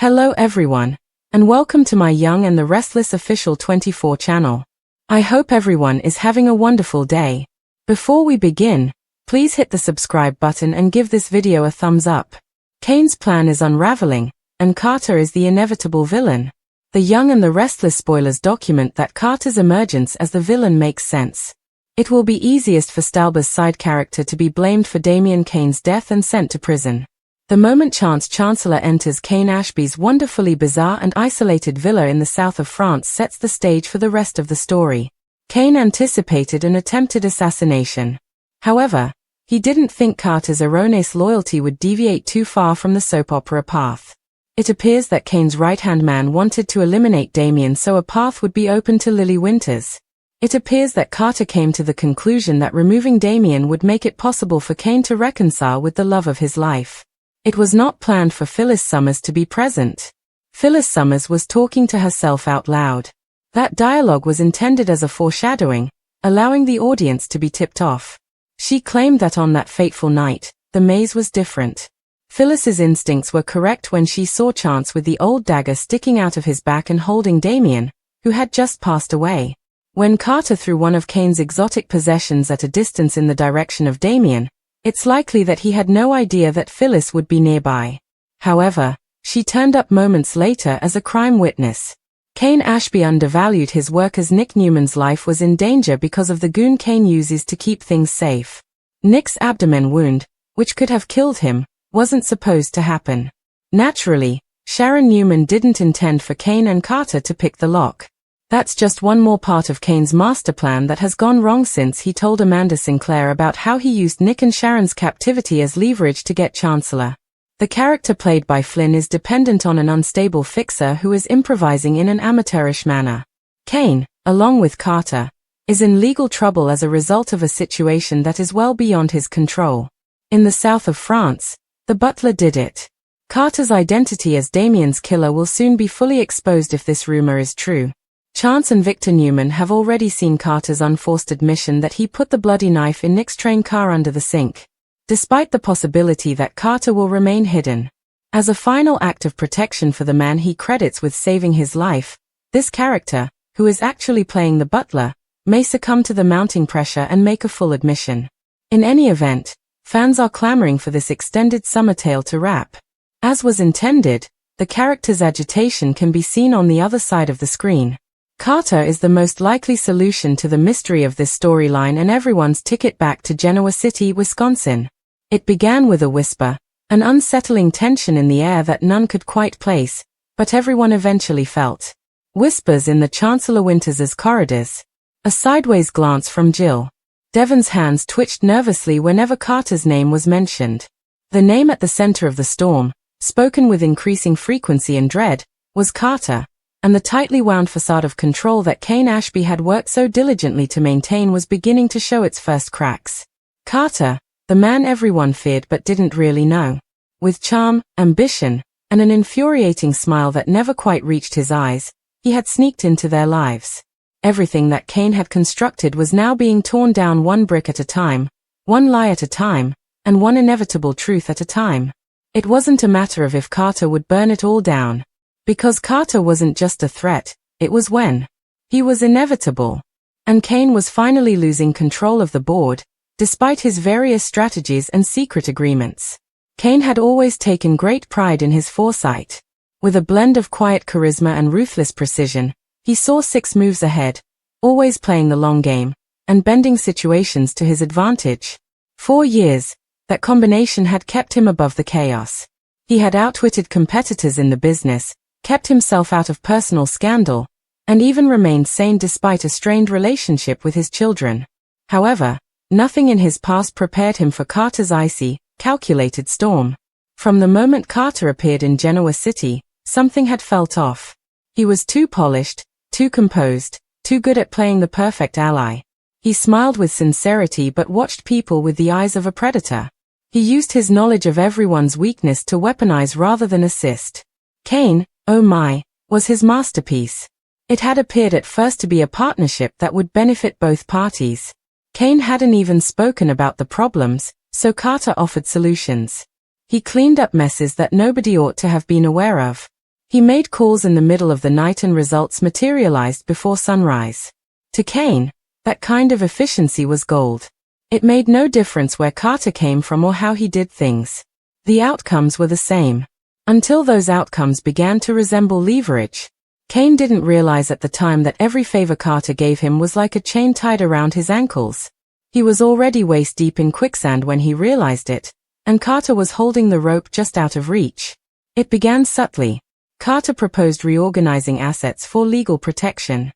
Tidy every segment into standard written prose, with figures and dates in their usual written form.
Hello everyone, and welcome to my Young and the Restless official 24 channel. I hope everyone is having a wonderful day. Before we begin, please hit the subscribe button and give this video a thumbs up. Kane's plan is unraveling, and Carter is the inevitable villain. The Young and the Restless spoilers document that Carter's emergence as the villain makes sense. It will be easiest for Stalber's side character to be blamed for Damian Kane's death and sent to prison. The moment Chancellor enters Kane Ashby's wonderfully bizarre and isolated villa in the south of France sets the stage for the rest of the story. Kane anticipated an attempted assassination. However, he didn't think Carter's erroneous loyalty would deviate too far from the soap opera path. It appears that Kane's right-hand man wanted to eliminate Damian so a path would be open to Lily Winters. It appears that Carter came to the conclusion that removing Damian would make it possible for Kane to reconcile with the love of his life. It was not planned for Phyllis Summers to be present. Phyllis Summers was talking to herself out loud. That dialogue was intended as a foreshadowing, allowing the audience to be tipped off. She claimed that on that fateful night, the maze was different. Phyllis's instincts were correct when she saw Chance with the old dagger sticking out of his back and holding Damian, who had just passed away. When Carter threw one of Kane's exotic possessions at a distance in the direction of Damian, it's likely that he had no idea that Phyllis would be nearby. However, she turned up moments later as a crime witness. Kane Ashby undervalued his work as Nick Newman's life was in danger because of the goon Kane uses to keep things safe. Nick's abdomen wound, which could have killed him, wasn't supposed to happen. Naturally, Sharon Newman didn't intend for Kane and Carter to pick the lock. That's just one more part of Kane's master plan that has gone wrong since he told Amanda Sinclair about how he used Nick and Sharon's captivity as leverage to get Chancellor. The character played by Flynn is dependent on an unstable fixer who is improvising in an amateurish manner. Kane, along with Carter, is in legal trouble as a result of a situation that is well beyond his control. In the south of France, the butler did it. Carter's identity as Damian's killer will soon be fully exposed if this rumor is true. Chance and Victor Newman have already seen Carter's unforced admission that he put the bloody knife in Nick's train car under the sink. Despite the possibility that Carter will remain hidden. As a final act of protection for the man he credits with saving his life, this character, who is actually playing the butler, may succumb to the mounting pressure and make a full admission. In any event, fans are clamoring for this extended summer tale to wrap. As was intended, the character's agitation can be seen on the other side of the screen. Carter is the most likely solution to the mystery of this storyline and everyone's ticket back to Genoa City, Wisconsin. It began with a whisper, an unsettling tension in the air that none could quite place, but everyone eventually felt. Whispers in the Chancellor Winters' corridors. A sideways glance from Jill. Devon's hands twitched nervously whenever Carter's name was mentioned. The name at the center of the storm, spoken with increasing frequency and dread, was Carter. And the tightly wound facade of control that Kane Ashby had worked so diligently to maintain was beginning to show its first cracks. Carter, the man everyone feared but didn't really know. With charm, ambition, and an infuriating smile that never quite reached his eyes, he had sneaked into their lives. Everything that Kane had constructed was now being torn down one brick at a time, one lie at a time, and one inevitable truth at a time. It wasn't a matter of if Carter would burn it all down. Because Carter wasn't just a threat, it was when. He was inevitable. And Kane was finally losing control of the board, despite his various strategies and secret agreements. Kane had always taken great pride in his foresight. With a blend of quiet charisma and ruthless precision, he saw 6 moves ahead, always playing the long game, and bending situations to his advantage. 4 years, that combination had kept him above the chaos. He had outwitted competitors in the business, kept himself out of personal scandal, and even remained sane despite a strained relationship with his children. However, nothing in his past prepared him for Carter's icy, calculated storm. From the moment Carter appeared in Genoa City, something had felt off. He was too polished, too composed, too good at playing the perfect ally. He smiled with sincerity but watched people with the eyes of a predator. He used his knowledge of everyone's weakness to weaponize rather than assist. Kane, oh my, was his masterpiece. It had appeared at first to be a partnership that would benefit both parties. Kane hadn't even spoken about the problems, so Carter offered solutions. He cleaned up messes that nobody ought to have been aware of. He made calls in the middle of the night and results materialized before sunrise. To Kane, that kind of efficiency was gold. It made no difference where Carter came from or how he did things. The outcomes were the same. Until those outcomes began to resemble leverage. Kane didn't realize at the time that every favor Carter gave him was like a chain tied around his ankles. He was already waist deep in quicksand when he realized it, and Carter was holding the rope just out of reach. It began subtly. Carter proposed reorganizing assets for legal protection.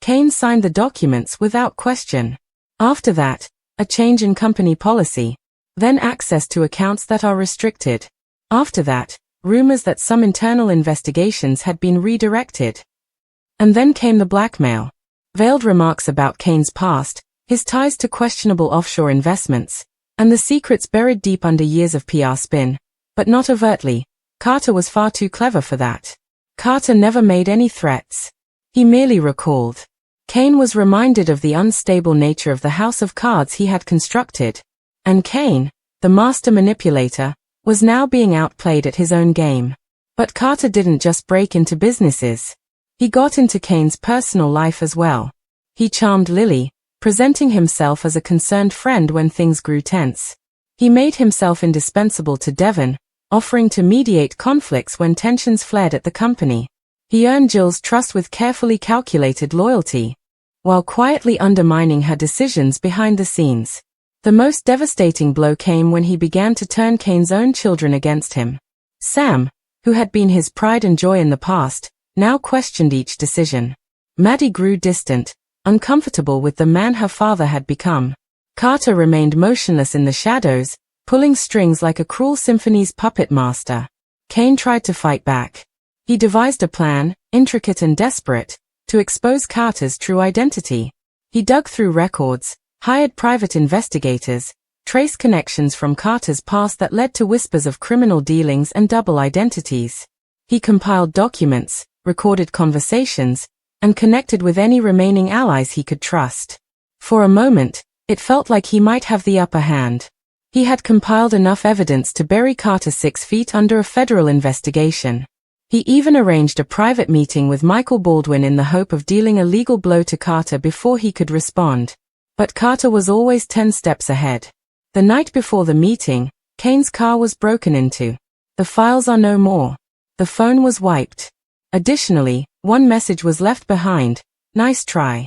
Kane signed the documents without question. After that, a change in company policy. Then access to accounts that are restricted. After that, rumors that some internal investigations had been redirected. And then came the blackmail. Veiled remarks about Kane's past, his ties to questionable offshore investments, and the secrets buried deep under years of PR spin, but not overtly. Carter was far too clever for that. Carter never made any threats. He merely recalled. Kane was reminded of the unstable nature of the house of cards he had constructed. And Kane, the master manipulator, was now being outplayed at his own game. But Carter didn't just break into businesses. He got into Kane's personal life as well. He charmed Lily, presenting himself as a concerned friend when things grew tense. He made himself indispensable to Devon, offering to mediate conflicts when tensions flared at the company. He earned Jill's trust with carefully calculated loyalty, while quietly undermining her decisions behind the scenes. The most devastating blow came when he began to turn Kane's own children against him. Sam, who had been his pride and joy in the past, now questioned each decision. Maddie grew distant, uncomfortable with the man her father had become. Carter remained motionless in the shadows, pulling strings like a cruel symphony's puppet master. Kane tried to fight back. He devised a plan, intricate and desperate, to expose Carter's true identity. He dug through records, hired private investigators, traced connections from Carter's past that led to whispers of criminal dealings and double identities. He compiled documents, recorded conversations, and connected with any remaining allies he could trust. For a moment, it felt like he might have the upper hand. He had compiled enough evidence to bury Carter 6 feet under a federal investigation. He even arranged a private meeting with Michael Baldwin in the hope of dealing a legal blow to Carter before he could respond. But Carter was always 10 steps ahead. The night before the meeting, Kane's car was broken into. The files are no more. The phone was wiped. Additionally, one message was left behind: "Nice try."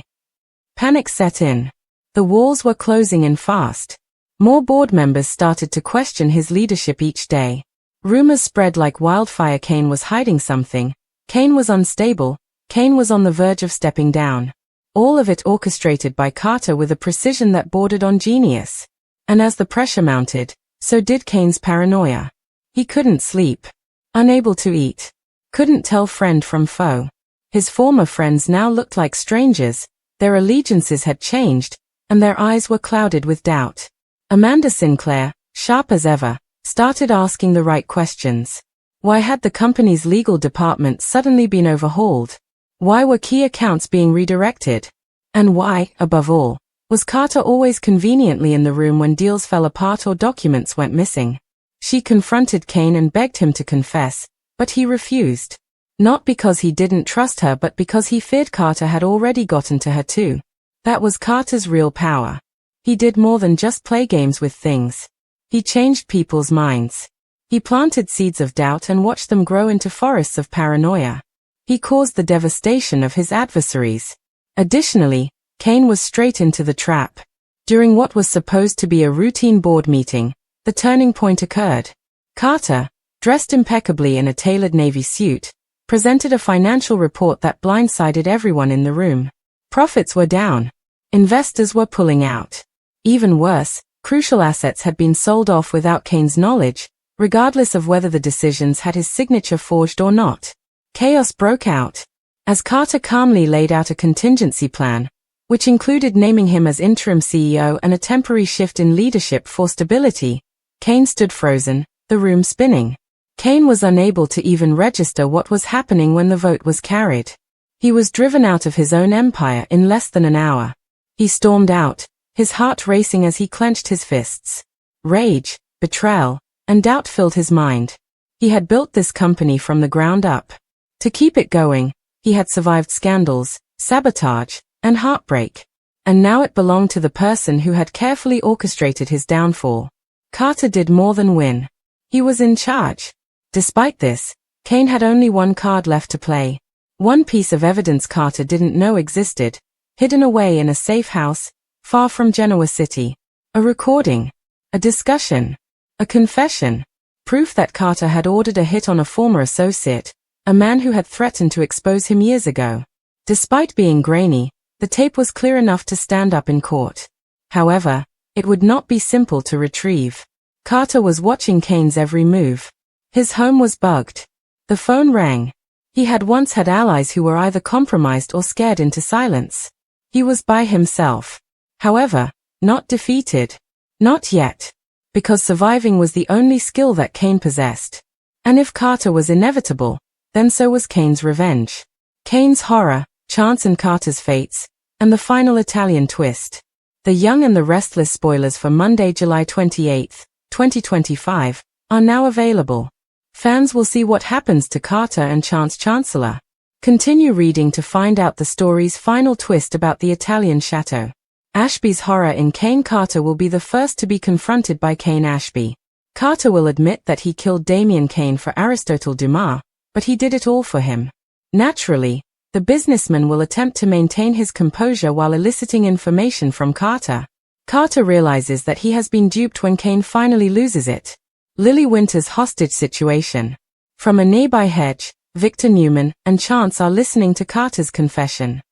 Panic set in. The walls were closing in fast. More board members started to question his leadership each day. Rumors spread like wildfire. Kane was hiding something. Kane was unstable. Kane was on the verge of stepping down. All of it orchestrated by Carter with a precision that bordered on genius. And as the pressure mounted, so did Kane's paranoia. He couldn't sleep. Unable to eat. Couldn't tell friend from foe. His former friends now looked like strangers, their allegiances had changed, and their eyes were clouded with doubt. Amanda Sinclair, sharp as ever, started asking the right questions. Why had the company's legal department suddenly been overhauled? Why were key accounts being redirected? And why, above all, was Carter always conveniently in the room when deals fell apart or documents went missing? She confronted Kane and begged him to confess, but he refused. Not because he didn't trust her, but because he feared Carter had already gotten to her too. That was Carter's real power. He did more than just play games with things. He changed people's minds. He planted seeds of doubt and watched them grow into forests of paranoia. He caused the devastation of his adversaries. Additionally, Kane was straight into the trap. During what was supposed to be a routine board meeting, the turning point occurred. Carter, dressed impeccably in a tailored navy suit, presented a financial report that blindsided everyone in the room. Profits were down. Investors were pulling out. Even worse, crucial assets had been sold off without Kane's knowledge, regardless of whether the decisions had his signature forged or not. Chaos broke out. As Carter calmly laid out a contingency plan, which included naming him as interim CEO and a temporary shift in leadership for stability, Kane stood frozen, the room spinning. Kane was unable to even register what was happening when the vote was carried. He was driven out of his own empire in less than an hour. He stormed out, his heart racing as he clenched his fists. Rage, betrayal, and doubt filled his mind. He had built this company from the ground up. To keep it going, he had survived scandals, sabotage, and heartbreak. And now it belonged to the person who had carefully orchestrated his downfall. Carter did more than win. He was in charge. Despite this, Kane had only one card left to play. One piece of evidence Carter didn't know existed, hidden away in a safe house, far from Genoa City. A recording. A discussion. A confession. Proof that Carter had ordered a hit on a former associate, a man who had threatened to expose him years ago. Despite being grainy, the tape was clear enough to stand up in court. However, it would not be simple to retrieve. Carter was watching Kane's every move. His home was bugged. The phone rang. He had once had allies who were either compromised or scared into silence. He was by himself. However, not defeated. Not yet. Because surviving was the only skill that Kane possessed. And if Carter was inevitable, then so was Kane's revenge. Kane's horror, Chance and Carter's fates, and the final Italian twist. The Young and the Restless spoilers for Monday, July 28, 2025, are now available. Fans will see what happens to Carter and Chance Chancellor. Continue reading to find out the story's final twist about the Italian chateau. Ashby's horror in Kane. Carter will be the first to be confronted by Kane Ashby. Carter will admit that he killed Damien Kane for Aristotle Dumas, but he did it all for him. Naturally, the businessman will attempt to maintain his composure while eliciting information from Carter. Carter realizes that he has been duped when Kane finally loses it. Lily Winter's hostage situation. From a nearby hedge, Victor Newman and Chance are listening to Carter's confession.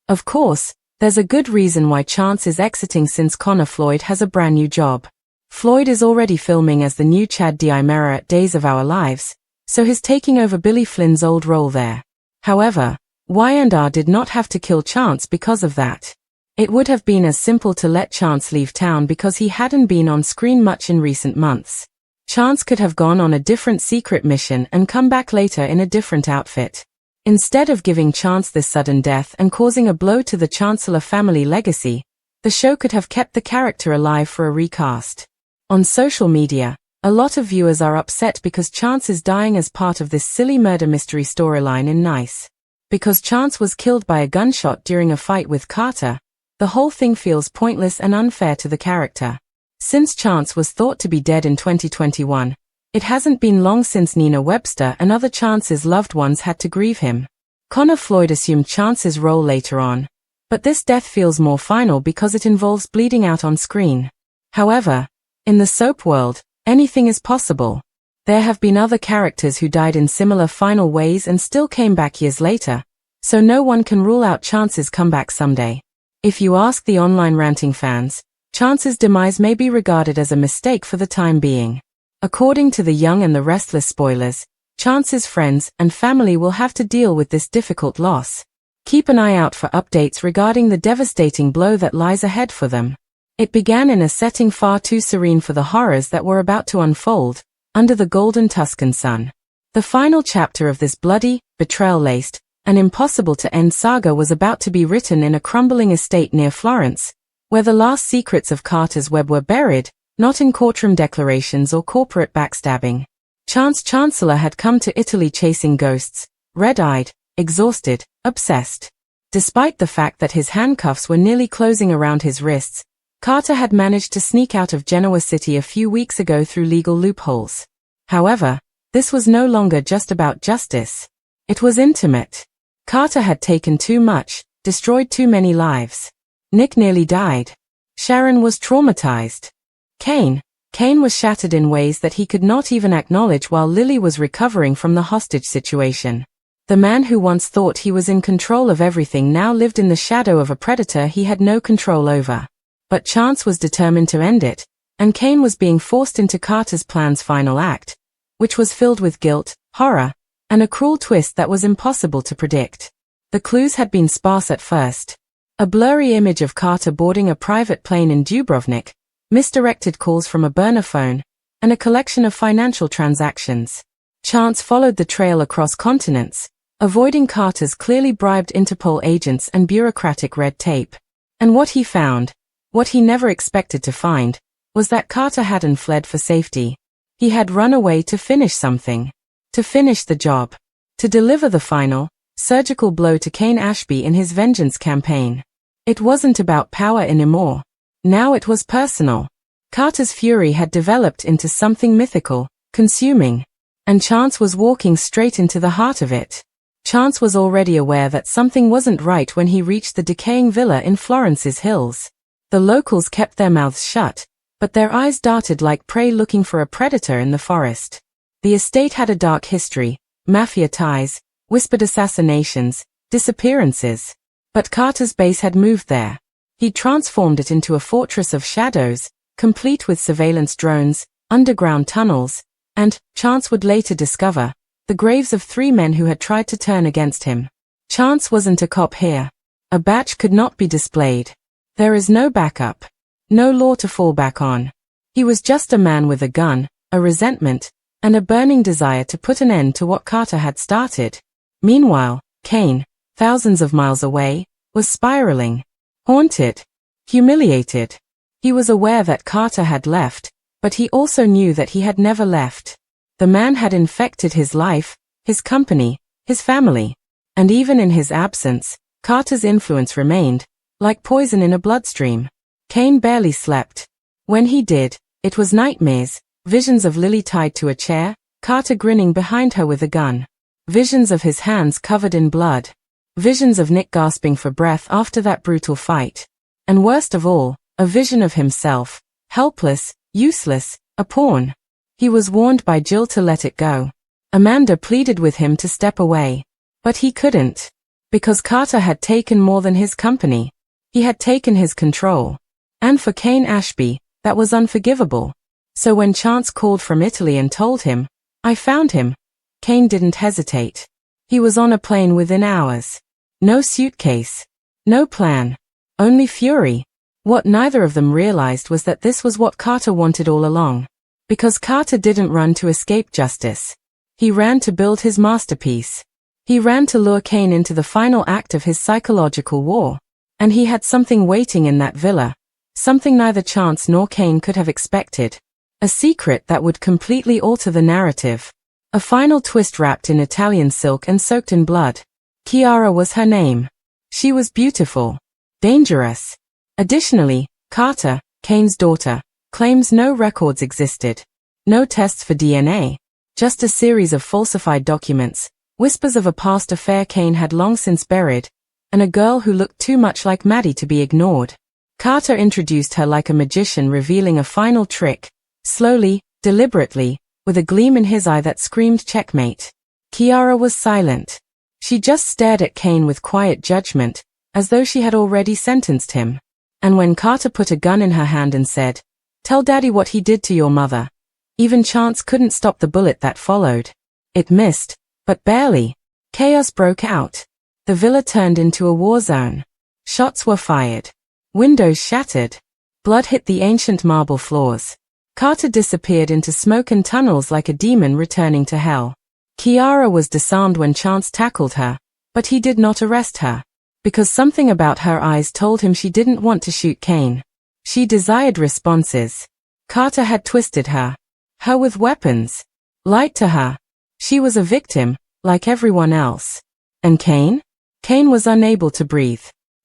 Of course, there's a good reason why Chance is exiting since Connor Floyd has a brand new job. Floyd is already filming as the new Chad Diamera at Days of Our Lives, so he's taking over Billy Flynn's old role there. However, Y&R did not have to kill Chance because of that. It would have been as simple to let Chance leave town because he hadn't been on screen much in recent months. Chance could have gone on a different secret mission and come back later in a different outfit. Instead of giving Chance this sudden death and causing a blow to the Chancellor family legacy, the show could have kept the character alive for a recast. On social media, a lot of viewers are upset because Chance is dying as part of this silly murder mystery storyline in Nice. Because Chance was killed by a gunshot during a fight with Carter, the whole thing feels pointless and unfair to the character. Since Chance was thought to be dead in 2021, it hasn't been long since Nina Webster and other Chance's loved ones had to grieve him. Connor Floyd assumed Chance's role later on, but this death feels more final because it involves bleeding out on screen. However, in the soap world, anything is possible. There have been other characters who died in similar final ways and still came back years later, so no one can rule out Chance's comeback someday. If you ask the online ranting fans, Chance's demise may be regarded as a mistake for the time being. According to the Young and the Restless spoilers, Chance's friends and family will have to deal with this difficult loss. Keep an eye out for updates regarding the devastating blow that lies ahead for them. It began in a setting far too serene for the horrors that were about to unfold, under the golden Tuscan sun. The final chapter of this bloody, betrayal-laced, and impossible-to-end saga was about to be written in a crumbling estate near Florence, where the last secrets of Carter's web were buried, not in courtroom declarations or corporate backstabbing. Chance Chancellor had come to Italy chasing ghosts, red-eyed, exhausted, obsessed. Despite the fact that his handcuffs were nearly closing around his wrists, Carter had managed to sneak out of Genoa City a few weeks ago through legal loopholes. However, this was no longer just about justice. It was intimate. Carter had taken too much, destroyed too many lives. Nick nearly died. Sharon was traumatized. Kane was shattered in ways that he could not even acknowledge while Lily was recovering from the hostage situation. The man who once thought he was in control of everything now lived in the shadow of a predator he had no control over. But Chance was determined to end it, and Kane was being forced into Carter's plan's final act, which was filled with guilt, horror, and a cruel twist that was impossible to predict. The clues had been sparse at first. A blurry image of Carter boarding a private plane in Dubrovnik, misdirected calls from a burner phone, and a collection of financial transactions. Chance followed the trail across continents, avoiding Carter's clearly bribed Interpol agents and bureaucratic red tape. And what he found, what he never expected to find, was that Carter hadn't fled for safety. He had run away to finish something. To finish the job. to deliver the final, surgical blow to Kane Ashby in his vengeance campaign. It wasn't about power anymore. Now it was personal. Carter's fury had developed into something mythical, consuming. And Chance was walking straight into the heart of it. Chance was already aware that something wasn't right when he reached the decaying villa in Florence's hills. The locals kept their mouths shut, but their eyes darted like prey looking for a predator in the forest. The estate had a dark history, mafia ties, whispered assassinations, disappearances. But Carter's base had moved there. He'd transformed it into a fortress of shadows, complete with surveillance drones, underground tunnels, and, Chance would later discover, the graves of 3 men who had tried to turn against him. Chance wasn't a cop here. A badge could not be displayed. There is no backup. No law to fall back on. He was just a man with a gun, a resentment, and a burning desire to put an end to what Carter had started. Meanwhile, Kane, thousands of miles away, was spiraling. Haunted. Humiliated. He was aware that Carter had left, but he also knew that he had never left. The man had infected his life, his company, his family. And even in his absence, Carter's influence remained, like poison in a bloodstream. Kane barely slept. When he did, it was nightmares, visions of Lily tied to a chair, Carter grinning behind her with a gun. Visions of his hands covered in blood. Visions of Nick gasping for breath after that brutal fight. And worst of all, a vision of himself, helpless, useless, a pawn. He was warned by Jill to let it go. Amanda pleaded with him to step away. But he couldn't. Because Carter had taken more than his company. He had taken his control. And for Kane Ashby, that was unforgivable. So when Chance called from Italy and told him, "I found him," Kane didn't hesitate. He was on a plane within hours. No suitcase. No plan. Only fury. What neither of them realized was that this was what Carter wanted all along. Because Carter didn't run to escape justice. He ran to build his masterpiece. He ran to lure Kane into the final act of his psychological war. And he had something waiting in that villa. Something neither Chance nor Kane could have expected. A secret that would completely alter the narrative. A final twist wrapped in Italian silk and soaked in blood. Chiara was her name. She was beautiful. Dangerous. Additionally, Carter, Kane's daughter, claims no records existed. No tests for DNA. Just a series of falsified documents, whispers of a past affair Kane had long since buried, and a girl who looked too much like Maddie to be ignored. Carter introduced her like a magician revealing a final trick, slowly, deliberately, with a gleam in his eye that screamed checkmate. Chiara was silent. She just stared at Kane with quiet judgment, as though she had already sentenced him. And when Carter put a gun in her hand and said, "Tell Daddy what he did to your mother," even Chance couldn't stop the bullet that followed. It missed, but barely. Chaos broke out. The villa turned into a war zone. Shots were fired. Windows shattered. Blood hit the ancient marble floors. Carter disappeared into smoke and tunnels like a demon returning to hell. Chiara was disarmed when Chance tackled her, but he did not arrest her. Because something about her eyes told him she didn't want to shoot Kane. She desired responses. Carter had twisted her. Her with weapons. Lied to her. She was a victim, like everyone else. And Kane? Kane was unable to breathe.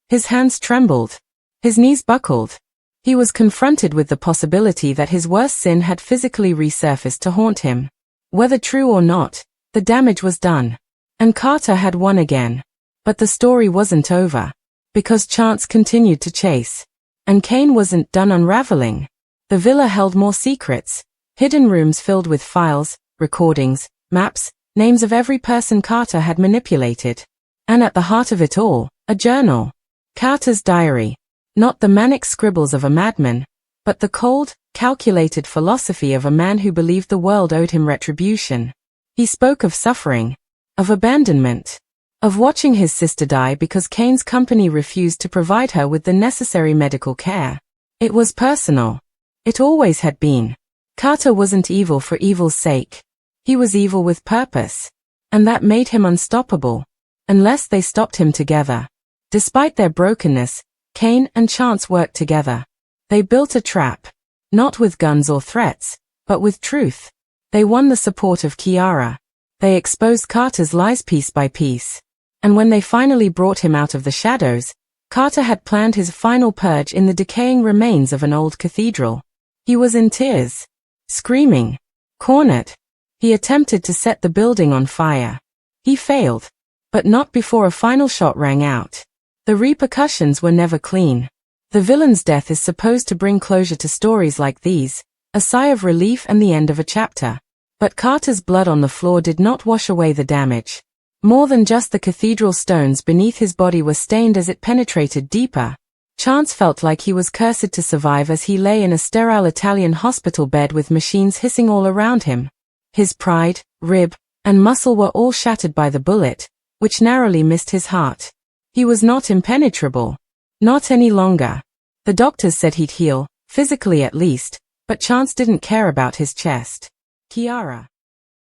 His hands trembled. His knees buckled. He was confronted with the possibility that his worst sin had physically resurfaced to haunt him. Whether true or not, the damage was done. And Carter had won again. But the story wasn't over. Because Chance continued to chase. And Kane wasn't done unraveling. The villa held more secrets. Hidden rooms filled with files, recordings, maps, names of every person Carter had manipulated. And at the heart of it all, a journal. Carter's diary. Not the manic scribbles of a madman, but the cold, calculated philosophy of a man who believed the world owed him retribution. He spoke of suffering. Of abandonment. Of watching his sister die because Kane's company refused to provide her with the necessary medical care. It was personal. It always had been. Carter wasn't evil for evil's sake. He was evil with purpose. And that made him unstoppable. Unless they stopped him together. Despite their brokenness, Kane and Chance worked together. They built a trap. Not with guns or threats, but with truth. They won the support of Chiara. They exposed Carter's lies piece by piece. And when they finally brought him out of the shadows, Carter had planned his final purge in the decaying remains of an old cathedral. He was in tears, screaming, cornered. He attempted to set the building on fire. He failed, but not before a final shot rang out. The repercussions were never clean. The villain's death is supposed to bring closure to stories like these, a sigh of relief and the end of a chapter. But Carter's blood on the floor did not wash away the damage. More than just the cathedral stones beneath his body were stained as it penetrated deeper. Chance felt like he was cursed to survive as he lay in a sterile Italian hospital bed with machines hissing all around him. His pride, rib, and muscle were all shattered by the bullet, which narrowly missed his heart. He was not impenetrable. Not any longer. The doctors said he'd heal, physically at least, but Chance didn't care about his chest. Kiara.